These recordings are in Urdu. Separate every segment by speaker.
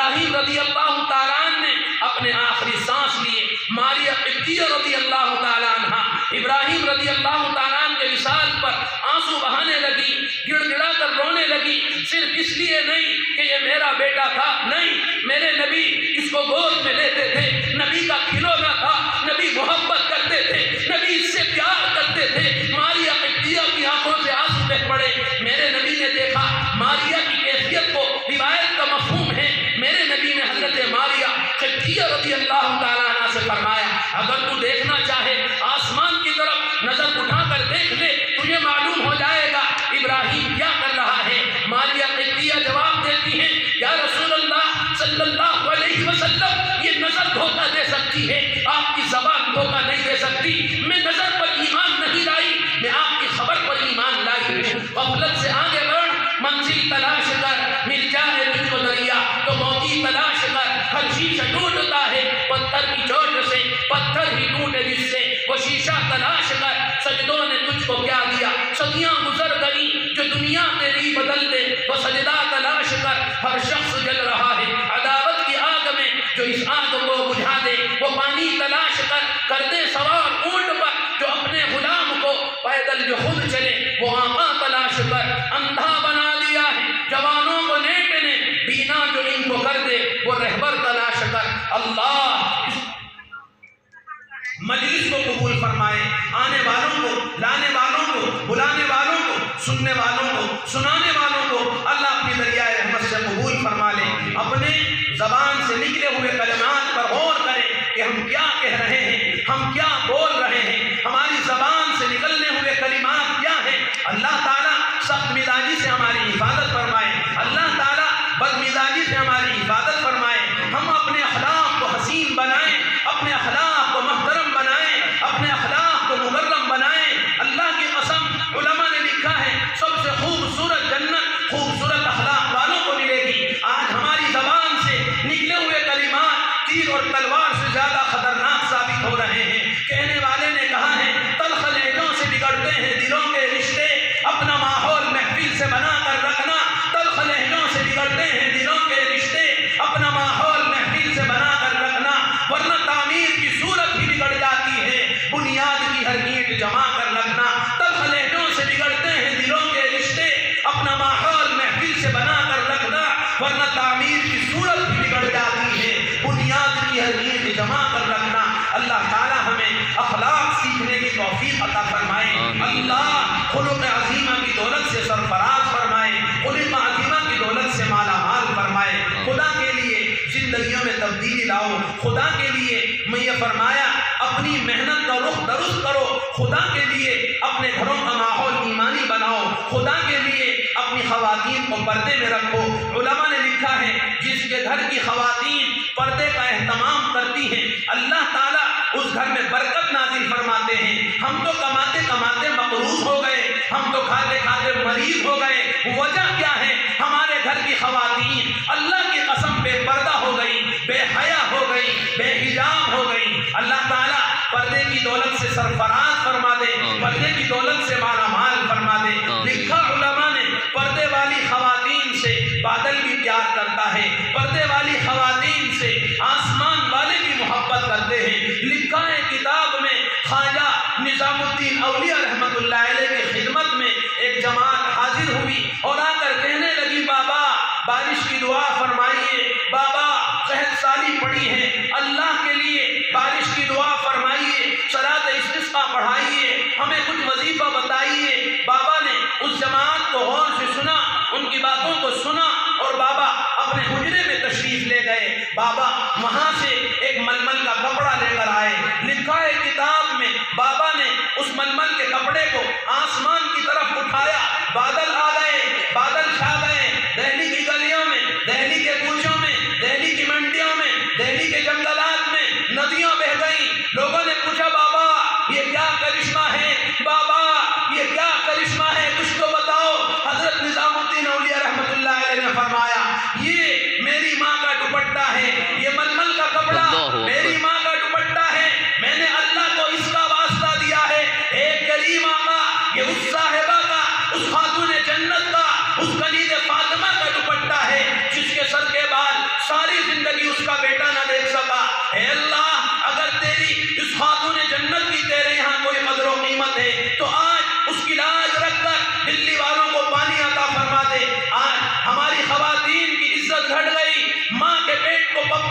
Speaker 1: ابراہیم رضی اللہ تعالیٰ عنہ نے اپنے آخری سانس لیے، ماریہ قبطیہ رضی اللہ تعالیٰ عنہ ابراہیم رضی اللہ تعالیٰ عنہ کے وصال پر آنسو بہانے لگی، گڑ گڑا کر رونے لگی، صرف اس لیے نہیں کہ یہ میرا بیٹا تھا، نہیں، میرے نبی اس کو گود میں لیتے تھے، نبی کا کھلونا تھا، نبی محبت کرتے تھے، نبی اس سے پیار کرتے تھے۔ ماریہ قبطیہ کی آنکھوں سے آنسو بہ پڑے۔ میرے نبی نے دیکھا ماریہ کی کیفیت کو، روایت کا مفہوم ہے، میرے نبی نے حضرت ماریہ قبطیہ رضی اللہ تعالیٰ عنہ سے فرمایا اگر تو دیکھنا چاہے آسمان کی طرف نظر اٹھا کر دیکھ لے، تجھے معلوم ہو جائے گا ابراہیم کیا کر رہا ہے۔ ماریہ قبطیہ جواب دیتی ہیں یا رسول اللہ صلی اللہ علیہ وسلم، یہ نظر دھوکہ دے سکتی ہے، آپ کی زبان دھوکہ نہیں دے سکتی۔ میں نظر پر ایمان نہیں لائی، میں آپ کی خبر پر ایمان لائی ہوں۔ غفلت سے آگے بڑھ، منزل تلاش کر، مل جائے تجھ کو دریا تو موتی تلاش کر۔ ہر شیشہ ٹوٹتا ہے پتھر کی چوٹ سے، پتھر ہی ٹوٹے جس سے وہ شیشہ تلاش کر۔ سجدوں نے تجھ کو کیا دیا، صدیاں گزر گئی جو دنیا تیری بدل دے، وہ سجدہ تلاش کر۔ ہر شخص جل رہا ہے عداوت کی آگ میں، جو اس آگ کو بجھا دے، وہ پانی تلاش کر۔ کر دے سوار اونٹ پر جو اپنے غلام کو، پیدل جو خود چلے وہ آقا تلاش کر۔ اندھا بنا دیا ہے جوانوں کو نیٹ نے، بینا جو ان کو کر دے وہ رہبر تلاش کر۔ اللہ اس مجلس کو قبول فرمائے، آنے والوں کو، لانے والوں کو، بلانے والوں کو، سننے والوں کو، سنانے والوں کو اللہ اپنی دریائے رحمت سے قبول فرما لے۔ اپنے زبان سے نکلے ہوئے کلمات پر غور کریں کہ ہم کیا کہہ رہے ہیں، ہم کیا بول رہے ہیں، ہماری زبان سے نکلنے ہوئے کلمات کیا ہیں۔ اللہ تعالیٰ سخت مزاجی سے ہماری حفاظت فرمائے، اللہ تعالیٰ بد مزاجی سے ہماری حفاظت فرمائے۔ ہم اپنے اخلاق کو حسین بنائیں، اپنے اخلاق کو محترم بنائیں، اپنے اخلاق کو مکرم بنائیں۔ اللہ کی قسم علماء نے لکھا ہے سب سے خوبصورت جنت خوبصورت اخلاق والوں کو ملے گی۔ آج ہماری زبان سے نکلے ہوئے کلمات تیر اور تلوار سے زیادہ خطرناک ثابت ہو رہے ہیں۔ کہنے والے نے کہا ہے تلخ لہجوں سے بگڑتے ہیں دلوں کے رشتے، اپنا ماحول محفل سے بنا کر رکھنا۔ تلخ لہجوں سے بگڑتے ہیں دلوں کے رشتے، اپنا ماحول محفل سے بنا کر رکھنا، ورنہ تعمیر کی صورت ہی بگڑ جاتی ہے، بنیاد کی ہر اینٹ جما کر رکھنا۔ تلخ لہجوں سے بگڑتے ہیں دلوں کے رشتے، اپنا ماحول محفل سے بنا کر رکھنا، ورنہ تعمیر کی صورت ہی بگڑ جاتی ہے، بنیاد کی ہر اینٹ جما کر رکھنا۔ اللہ تعالی ہمیں اخلاق سیکھنے کی توفیق عطا فرمائے۔ اللہ خلق عظیمہ کی دولت سے سرفراز فرمائے، خلق عظیمہ کی دولت سے مالا مال فرمائے۔ خدا کے لیے زندگیوں میں تبدیلی لاؤ، خدا کے لیے میں یہ فرمایا اپنی محنت کا رخ درست کرو، خدا کے لیے اپنے گھروں کا ماحول ایمانی بناؤ، خدا کے لیے اپنی خواتین کو پردے میں رکھو۔ علماء نے لکھا ہے جس کے گھر کی خواتین پردے کا اہتمام کرتی ہیں اللہ تعالیٰ اس گھر میں برکت نازل فرماتے ہیں۔ ہم تو کماتے کماتے مقروض ہو گئے، ہم تو کھاتے کھاتے مریض ہو گئے، وجہ کیا ہے؟ ہمارے گھر کی خواتین اللہ کی قسم بے پردہ ہو گئی، بے حیا ہو گئی، بے حجاب ہو گئی۔ اللہ تعالیٰ پردے کی دولت سے سرفراز فرما دے، پردے کی دولت سے مالا مال فرما دے۔ لکھا علماء نے پردے والی خواتین سے بادل بھی پیار کرتا ہے، پردے والی خواتین سے آسمان والے بھی محبت کرتے ہیں۔ لکھا ہے کتاب میں خواجہ نظام الدین اولیاء رحمت اللہ علیہ کی خدمت میں ایک جماعت حاضر ہوئی اور آ کر کہنے لگی بابا بارش کی دعا فرمائیے، بابا قحط سالی پڑی ہے، اللہ کے لیے بارش کی دعا فرمائیے، صلاۃ استسقاء پڑھائیے، ہمیں کچھ وظیفہ بتائیے۔ بابا نے اس جماعت کو غور سے سنا، ان کی باتوں کو سنا اور بابا اپنے حجرے میں تشریف لے گئے۔ بابا وہاں سے ایک ململ کا کپڑا لے کر آئے۔ لکھا ہے کتاب میں بابا نے اس ململ کے کپڑے کو آسمان کی طرف اٹھایا، بادل آ گئے، بادل چھا گئے، دہلی کی گلیوں میں، دہلی کے کوچوں میں، دہلی کی منڈیوں میں، دہلی کے جنگلات میں ندیاں بہہ گئیں۔ لوگوں نے پوچھا بابا یہ کیا کرشمہ ہے، بابا یہ کیا کرشمہ ہے، کچھ تو بتاؤ۔ حضرت نظام الدین اولیاء رحمت اللہ علیہ نے فرمایا یہ میری ماں کا دوپٹہ ہے، یہ ململ کا کپڑا میری ماں کا دوپٹہ ہے، میں نے اللہ کو اس کا واسطہ دیا ہے، ایک کریم آقا یہ اس صاحبہ کا، اس خاتون جنت کا، اس کلید فاطمہ کا دوپٹہ ہے جس کے سر کے بال ساری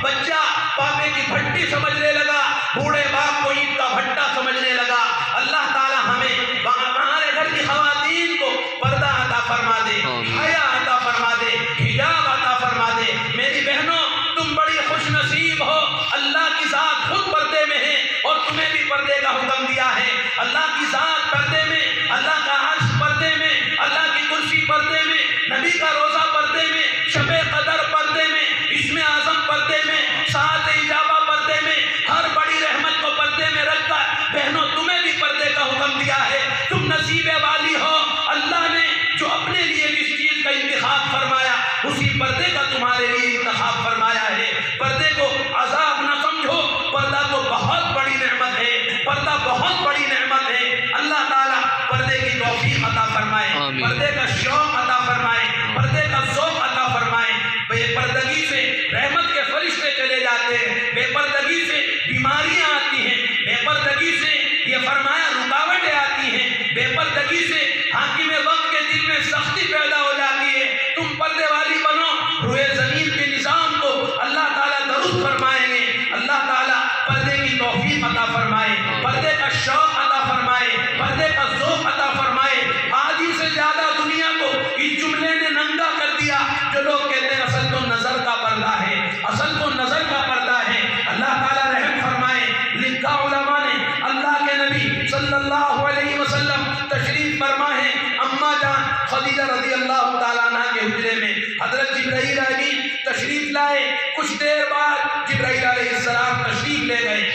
Speaker 1: بچہ پاپے کی بھٹی سمجھنے لگا، بوڑھے باپ کو اینٹ کا بھٹا سمجھنے لگا۔ اللہ تعالی ہمیں ہمارے گھر کی خواتین کو پردہ عطا فرما دے، حیا عطا فرما دے، حجاب عطا فرما دے۔ میری بہنوں، تم بڑی خوش نصیب ہو، اللہ کی ذات خود پردے میں ہے اور تمہیں بھی پردے کا حکم دیا ہے۔ اللہ کی ذات پردے میں، اللہ کا عرش پردے میں، اللہ کی کرسی پردے میں، نبی کا روزہ پردے میں، شب قدر پردے میں، اسم اعظم پردے میں، ساعت اجابہ پردے میں، ہر بڑی رحمت کو پردے میں رکھ کر بہنوں تمہیں بھی پردے کا حکم دیا ہے۔ تم نصیبے والی ہو، اللہ نے جو اپنے لیے جس چیز کا انتخاب فرمایا اسی پردے کا تمہارے لیے انتخاب فرمایا ہے۔ پردے کو عذاب نہ سمجھو، پردہ تو بہت بڑی نعمت ہے، پردہ بہت بڑی نعمت ہے۔ اللہ تعالیٰ پردے کی توفیق عطا فرمائے، پردے کا شوق عطا فرمائے، پردے کا ذوق عطا فرمائے۔ بے پردگی سے رحمت کے فرشتے چلے جاتے ہیں، بے پردگی سے بیماریاں آتی ہیں، بے پردگی سے یہ فرمایا رکاوٹیں آتی ہیں، بے پردگی سے حاکم وقت کے دل میں سختی پیدا ہو جاتی ہے۔ تم پردے والی بنو، روئے زمین کے نظام کو اللہ تعالیٰ درست فرمائیں گے۔ اللہ تعالیٰ پردے کی توفیق عطا فرمائے، پردے کا شوق عطا فرمائے، پردے کا ذوق عطا فرمائے۔ آدھی سے زیادہ دنیا کو اس جملے نے ننگا کر دیا جو لوگ کہتے ہیں اصل تو نظر کا پردہ ہے، اصل تو نظر کا پردہ ہے۔ اللہ تعالیٰ رحم فرمائے۔ لکھا علماء نے، اللہ کے نبی صلی اللہ علیہ وسلم تشریف فرما ہے اماں جان خدیجہ رضی اللہ تعالیٰ عنہ کے حجرے میں حضرت جبرائیل امین تشریف لائے۔ کچھ دیر بعد جبرائیل علیہ السلام تشریف لے گئے۔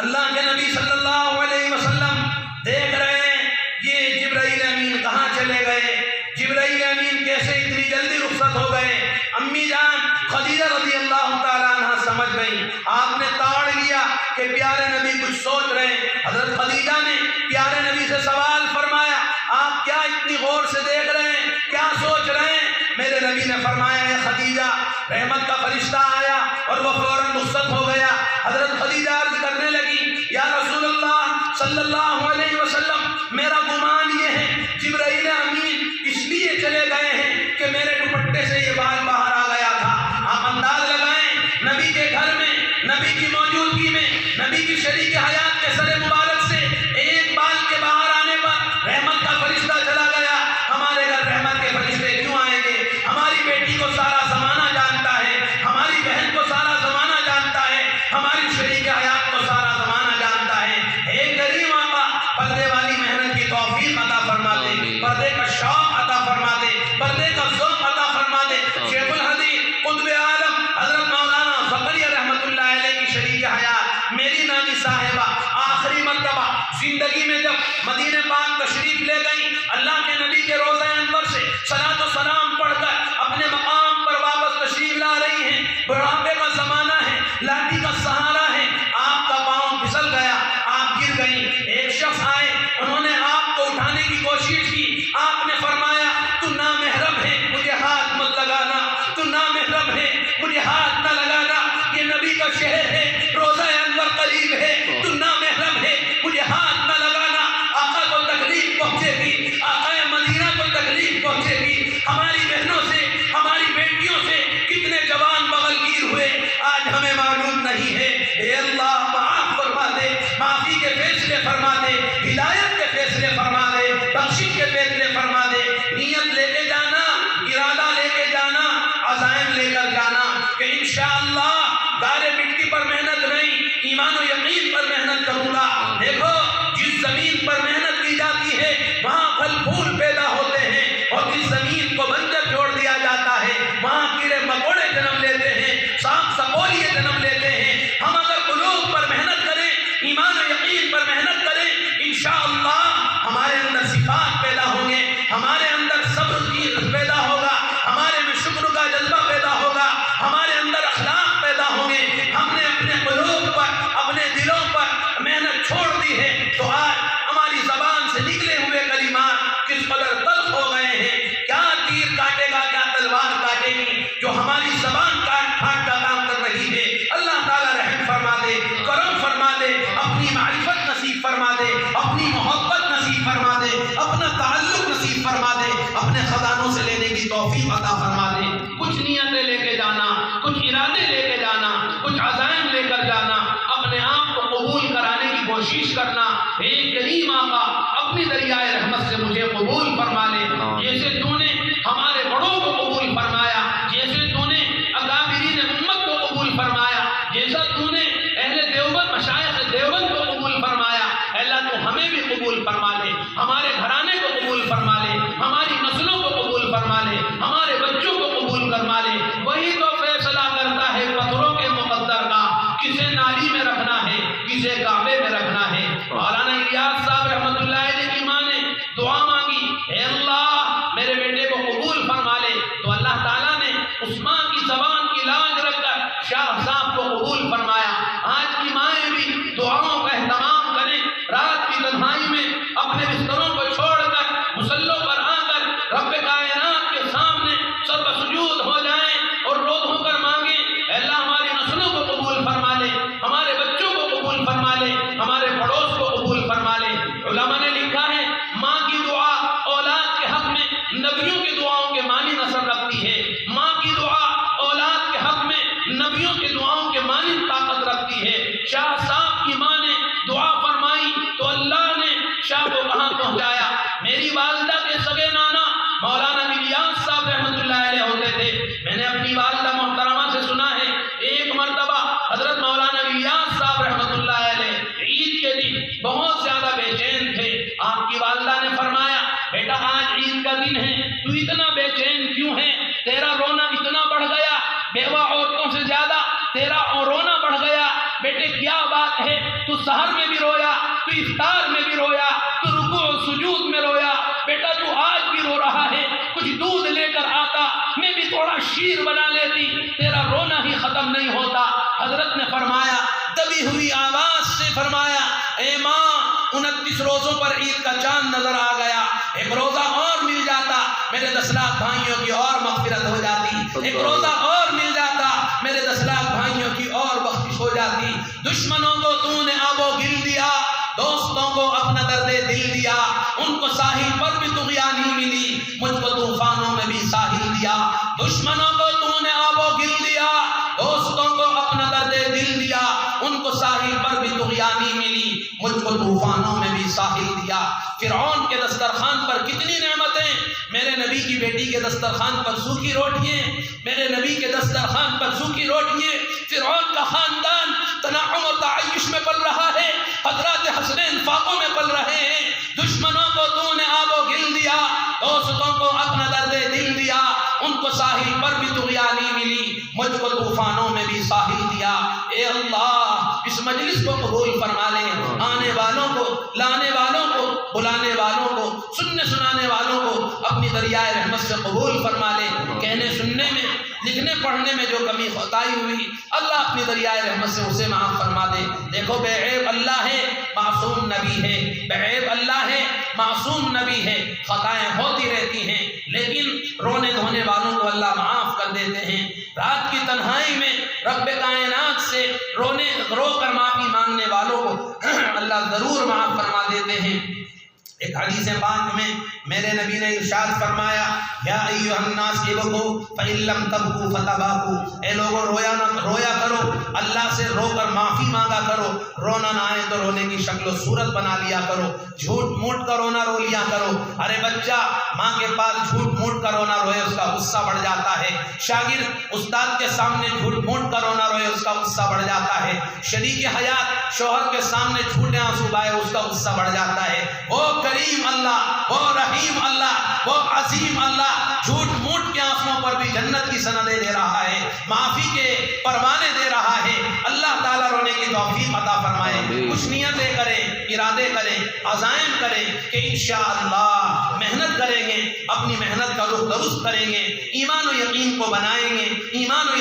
Speaker 1: اللہ کے نبی صلی اللہ علیہ وسلم دیکھ رہے ہیں یہ جبرائیل امین کہاں چلے گئے، جبرائیل امین کیسے اتنی جلدی رخصت ہو گئے۔ امی جان خدیجہ رضی اللہ تعالیٰ عنہ سمجھ گئی، آپ نے تاڑ لیا کہ پیارے نبی کچھ سوچ رہے ہیں۔ حضرت خدیجہ نے پیارے نبی سے سوال فرمایا، آپ کیا اتنی غور سے دیکھ رہے ہیں، کیا سوچ رہے ہیں؟ میرے نبی نے فرمایا ہے خدیجہ رحمت کا فرشتہ آیا اور وہ فوراً رخصت ہو گیا۔ حضرت خدیجہ عرض کرنے لگی، یا رسول اللہ صلی اللہ علیہ وسلم، میرا گمان یہ ہے جبرائیل امین اس لیے چلے گئے ہیں کہ میرے دوپٹے سے یہ بال باہر آ گیا تھا۔ آپ انداز لگائیں، نبی کے گھر میں، نبی کی موجودگی میں، نبی کی شریک حیات کے سر مبارک سے ایک بال کے باہر آنے پر رحمت کا فرشتہ چلا گیا۔ ہمارے گھر رحمت کے فرشتے کیوں آئیں گے؟ ہماری بیٹی کو سارا زمانہ جانتا ہے، ہماری بہن کو سارا زمانہ جانتا ہے، ہماری شریک حیات کو سارا زمانہ جانتا ہے۔ ایک کریم آقا پردے والی محنت کی توفیق عطا فرما دے، پردے کا شوق عطا فرما دے، پردے کا ذوق عطا فرما دے۔ شیخ الحدیث قطب عالم حضرت مولانا زکریا رحمۃ اللہ علیہ کی شریک حیات میری نانی صاحبہ آخری مرتبہ زندگی میں جب مدینہ پاک تشریف لے گئی، اللہ کے نبی کے روضہ انور سے صلاۃ و سلام پڑھ کر اپنے مقام پر واپس تشریف لا رہی ہیں۔ بڑھاپے کا زمانہ ہے، لاٹھی کا سہارا ہے، آپ کا پاؤں پھسل گیا، آپ گر گئیں۔ ایک شخص آئے، انہوں نے آپ کو اٹھانے کی کوشش کی، آپ نے فرمایا تو نامحرم ہے، مجھے ہاتھ مت لگانا، تو نامحرم ہے، مجھے ہاتھ نہ لگانا، یہ نبی کا شہر ہے، روضہ انور قریب ہے، تو نامحرم ہے، مجھے ہاتھ نہ لگانا۔ آقا کو تکلیف پہنچے گی، آقا مدینہ کو تکلیف پہنچے گی۔ ہماری بہنوں سے، ہماری بیٹیوں سے کتنے جوان بغل گیر ہوئے آج ہمیں معلوم نہیں ہے۔ اے اللہ معاف فرما دے، معافی کے فیصلے فرما دے، ہدایت کے فیصلے فرما دے، بخشش کے فیصلے فرما دے۔ نیت لے کے جانا، ارادہ لے کے جانا، عزائم لے کر جانا کہ انشاءاللہ گارے مٹی پر محنت نہیں، ایمان و یقین پر محنت کروں گا۔ دیکھو جس زمین پر محنت کی جاتی ہے وہاں پھل پھول پیدا ہوتے ہیں، اور جس زمین کو بنجر چھوڑ دیا جاتا ہے وہاں کیڑے مکوڑے جنم لیتے ہیں، سانپ سپولیے جنم لیتے ہیں۔ ہم اگر قلوب پر محنت کریں، ایمان و یقین پر محنت کریں، انشاءاللہ ہمارے اندر صفات پیدا ہوں گے، ہمارے اندر صبر کی پیدا ہوگا، ہمارے میں شکر کا جذبہ پیدا ہوگا، ہمارے اندر اخلاق پیدا ہوں گے۔ ہم نے اپنے قلوب پر، اپنے دلوں پر محنت چھوڑ دی ہے تو آج ہماری زبان سے نکلے ہوئے کلمات کس قدر تلخ ہو گئے ہیں۔ کیا تیر کاٹے گا، کیا تلوار کاٹے گی، جو ہماری زبان کاٹ پھاٹ کا کام کر رہی ہے۔ اللہ تعالیٰ رحم فرما دے، کرم فرما دے، اپنی معرفت نصیب فرما دے، اپنی محبت نصیب فرما دے، اپنا تعلق نصیب فرما دے، اپنے خزانوں سے لینے کی توفیق عطا فرما دے۔ کچھ نیتیں لے کے جانا، کچھ ارادے لے کے جانا۔ کوشش کرنا، اے کریم آقا اپنی دریائے رحمت سے مجھے قبول فرما لے، جیسے تو نے ہمارے بڑوں کو قبول فرمایا، جیسے تو نے اکابرین امت کو قبول فرمایا، جیسا تو نے اہل دیوبند مشائخ دیوبند کو قبول فرمایا، اللہ تو ہمیں بھی قبول فرما لے، ہمارے گھرانے کو قبول فرما لے، ہماری نسلوں کو قبول فرما لے، ہمارے بچوں کو قبول فرما لے۔ وہی تو فیصلہ کرتا ہے پتھروں کے مقدر کا، کسے نالی میں رکھنا ہے، کسے کعبے میں رکھنا ہے۔ مولانا الیاس صاحب رحمۃ اللہ علیہ کی ماں نے دعا مانگی، اے اللہ میرے بیٹے کو قبول فرما لے، تو اللہ تعالیٰ نے اس ماں کی زبان کی لاج رکھ کر شاہ صاحب کو قبول فرمایا۔ آج کی مائیں بھی دعاؤں کا اہتمام کریں، رات کی تنہائی میں اپنے بستروں کو چھوڑ کر مصلوں پر آ کر رب کائنات کے سامنے سر بسجود ہو جائیں اور رو دھو کر مانگیں، اے اللہ ہماری نسلوں کو قبول فرما لے، ہمارے بچوں کو قبول فرما لے، ہمارے پڑوس کو قبول فرما لے۔ علماء نے لکھا ہے ماں کی دعا اولاد کے حق میں نبیوں کی دعاؤں کے معنی نصب رکھتی ہے، ماں کی دعا اولاد کے حق میں نبیوں کی دعاؤں کے معنی طاقت رکھتی ہے۔ شاہ صاحب کی ماں نے دعا فرمائی تو اللہ نے شاہ کو کہاں پہنچایا۔ میری والدہ کے سگے نانا مولانا الیاس صاحب رحمۃ اللہ علیہ ہوتے تھے۔ میں نے اپنی والدہ محترمہ سے سنا ہے ایک مرتبہ حضرت مولانا الیاس صاحب رحمۃ اللہ علیہ عید کے دن بہت زیادہ بے چین تھے۔ آپ کی والدہ نے فرمایا بیٹا آج عید کا دن ہے، تو اتنا بے چین کیوں ہے؟ تیرا رونا اتنا بڑھ گیا، بیوہ عورتوں سے زیادہ تیرا رونا بڑھ گیا، بیٹے کیا بات ہے؟ تو سحر میں بھی رویا، تو افطار میں بھی رویا، تو رکوع و سجود میں رویا، بیٹا تو آج بھی رو رہا ہے، کچھ دودھ لے کر آتا، میں بھی تھوڑا شیر بنا لیتی، تیرا رونا ہی ختم نہیں ہوتا۔ حضرت نے فرمایا دبی ہوئی آواز سے فرمایا اے ماں 29 روزوں پر عید کا چاند نظر آ گیا، ایک روزہ اور مل جاتا میرے 10 لاکھ بھائیوں کی اور مغفرت ہو جاتی، ایک روزہ اور مل جاتا میرے 10 لاکھ بھائیوں کی اور بخشش ہو جاتی۔ دشمنوں کو تو نے آب و گل دیا، دوستوں کو اپنا درد دل دیا، ان کو ساحل پر بھی طغیانی ملی، مجھ کو طوفانوں میں بھی ساحل دیا۔ دشمنوں کو تو نے آب و گل دیا، دوستوں کو اپنا درد دل دیا، ان کو ساحل پر بھی طغیانی ملی، مجھ کو طوفانوں میں بھی ساحل دیا۔ فرعون کے دسترخوان پر کتنی نعمتیں، میرے نبی کی بیٹی کے دسترخوان پر سوکھی روٹیاں، میرے نبی کے دسترخوان پر سوکھی روٹیاں۔ فرعون کا خاندان تنعم و تعیش میں پل رہا ہے، حضرات حسنین فاقوں میں پل رہے ہیں۔ دشمنوں کو تو نے آب و گل دیا، دوستوں کو اپنا درد دل دیا، ان کو ساحل پر بھی طغیانی ملی، مجھ کو طوفانوں میں بھی ساحل دیا۔ اے اللہ اس مجلس کو قبول فرما لے، آنے والوں کو، لانے والوں کو، بلانے والوں کو، سننے سنانے والوں کو اپنی دریائے رحمت سے قبول فرما لے۔ کہنے سننے میں، لکھنے پڑھنے میں جو کمی خطائی ہوئی اللہ اپنی دریائے رحمت سے اسے معاف فرما دے۔ دیکھو بے عیب اللہ ہے، معصوم نبی ہے، بے عیب اللہ ہے، معصوم نبی ہے، خطائیں ہوتی رہتی ہیں لیکن رونے دھونے والوں کو اللہ معاف کر دیتے ہیں۔ رات کی تنہائی میں رب کائنات سے رو کر معافی مانگنے والوں کو اللہ ضرور معاف فرما دیتے ہیں۔ ایک حدیث پاک میں میرے نبی نے ارشاد فرمایا یا ایھا الناس ابکوا فإن لم تبکوا فتباکوا، اے لوگوں رویا کرو، اللہ سے رو کر معافی مانگا کرو، رونا نہ آئے تو رونے کی شکل و صورت بنا لیا کرو، جھوٹ موٹ کا رونا رو لیا کرو۔ ارے بچہ ماں کے پاس جھوٹ موٹ کا رونا روئے اس کا غصہ بڑھ جاتا ہے، شاگرد استاد کے سامنے جھوٹ موٹ کا رونا روئے اس کا غصہ بڑھ جاتا ہے، شریک حیات شوہر کے سامنے جھوٹے آنسو بہائے اس کا غصہ بڑھ جاتا ہے۔ وہ کریم اللہ، وہ رحیم اللہ، وہ عظیم اللہ جھوٹ موٹ کے آنسوؤں پر بھی جنت کی سندیں دے رہا ہے، معافی کے پروانے دے رہا ہے۔ اللہ تعالیٰ رونے کی توفیق عطا فرمائے۔ کچھ نیتیں کریں، ارادے کریں، عزائم کریں کہ انشاءاللہ محنت کریں گے، اپنی محنت کا رخ درست کریں گے، ایمان و یقین کو بنائیں گے، ایمان و